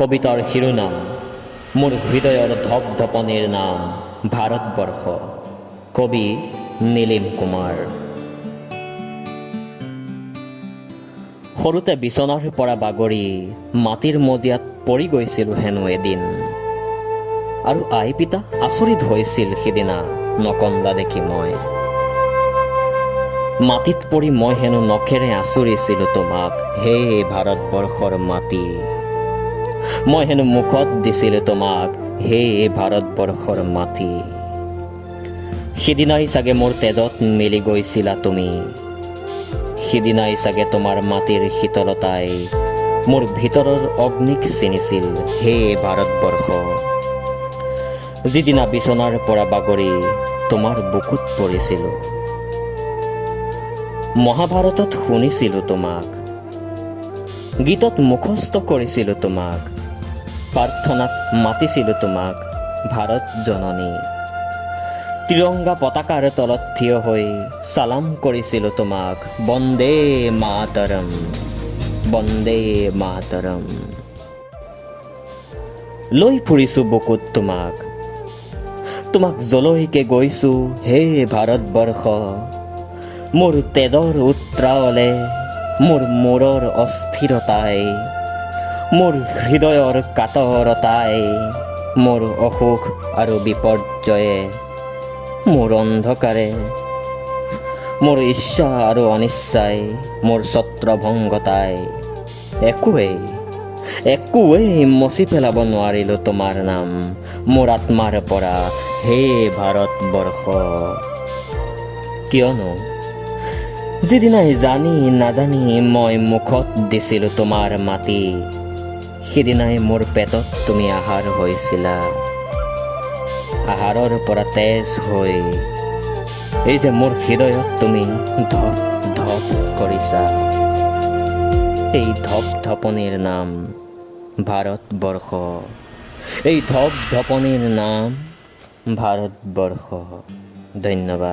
কবিতাৰ শিৰোনাম মোৰ হৃদয়ৰ ধপধপনিৰ নাম ভাৰতবৰ্ষ। কবি নীলিম কুমাৰ। সৰুতে বিচনাৰ পৰা বাগৰি মাটিৰ মজিয়াত পৰি গৈছিলোঁ হেনো এদিন, আৰু আই পিতা আচৰিত হৈছিল সিদিনা নকন্দা দেখি মই। মাটিত পৰি মই হেনো নখেৰে আঁচুৰিছিলোঁ তোমাক, হে ভাৰতবৰ্ষৰ মাটি। মই হেনো মুখত দিছিলোঁ তোমাক, হে ভাৰতবৰ্ষৰ মাটি। সিদিনাই চাগে মোৰ তেজত মিলি গৈছিলা তুমি, সিদিনাই চাগে তোমাৰ মাটিৰ শীতলতাই মোৰ ভিতৰৰ অগ্নিক চিনিছিল, হে ভাৰতবৰ্ষ। যিদিনা বিচনাৰ পৰা বাগৰি তোমাৰ বুকুত পৰিছিলোঁ, মহাভাৰতত শুনিছিলোঁ তোমাক, গীতত মুখস্থ কৰিছিলোঁ তোমাক, প্ৰাৰ্থনাত মাতিছিলোঁ তোমাক ভাৰত জননী। ত্ৰিৰংগা পতাকাৰ তলত থিয় হৈ চালাম কৰিছিলোঁ তোমাক, বন্দে মাতৰম, বন্দে মাতৰম। লৈ ফুৰিছোঁ বুকুত তোমাক, তোমাক যলৈকে গৈছোঁ হে ভাৰতবৰ্ষ। মোৰ তেজৰ উত্ৰাৱলে, মোৰ মূৰৰ অস্থিৰতাই, মোৰ হৃদয়ৰ কাতৰতাই, মোৰ অসুখ আৰু বিপৰ্যয়ে, মোৰ অন্ধকাৰে, মোৰ ইচ্ছা আৰু অনিচ্ছাই, মোৰ ছত্ৰভংগতাই, একোৱেই মচি পেলাব নোৱাৰিলোঁ তোমাৰ নাম মোৰ আত্মাৰ পৰা, হে ভাৰতবৰ্ষ। কিয়নো যিদিনাই জানি নাজানি মই মুখত দিছিলোঁ তোমাৰ মাটি, সিদিনাই মোৰ পেটত তুমি আহাৰ হৈছিলা। আহাৰৰ পৰা তেজ হৈ এই যে মোৰ হৃদয়ত তুমি ধপ ধপ কৰিছা, এই ধপধপনিৰ নাম ভাৰতবৰ্ষ, এই ধপধপনিৰ নাম ভাৰতবৰ্ষ। ধন্যবাদ।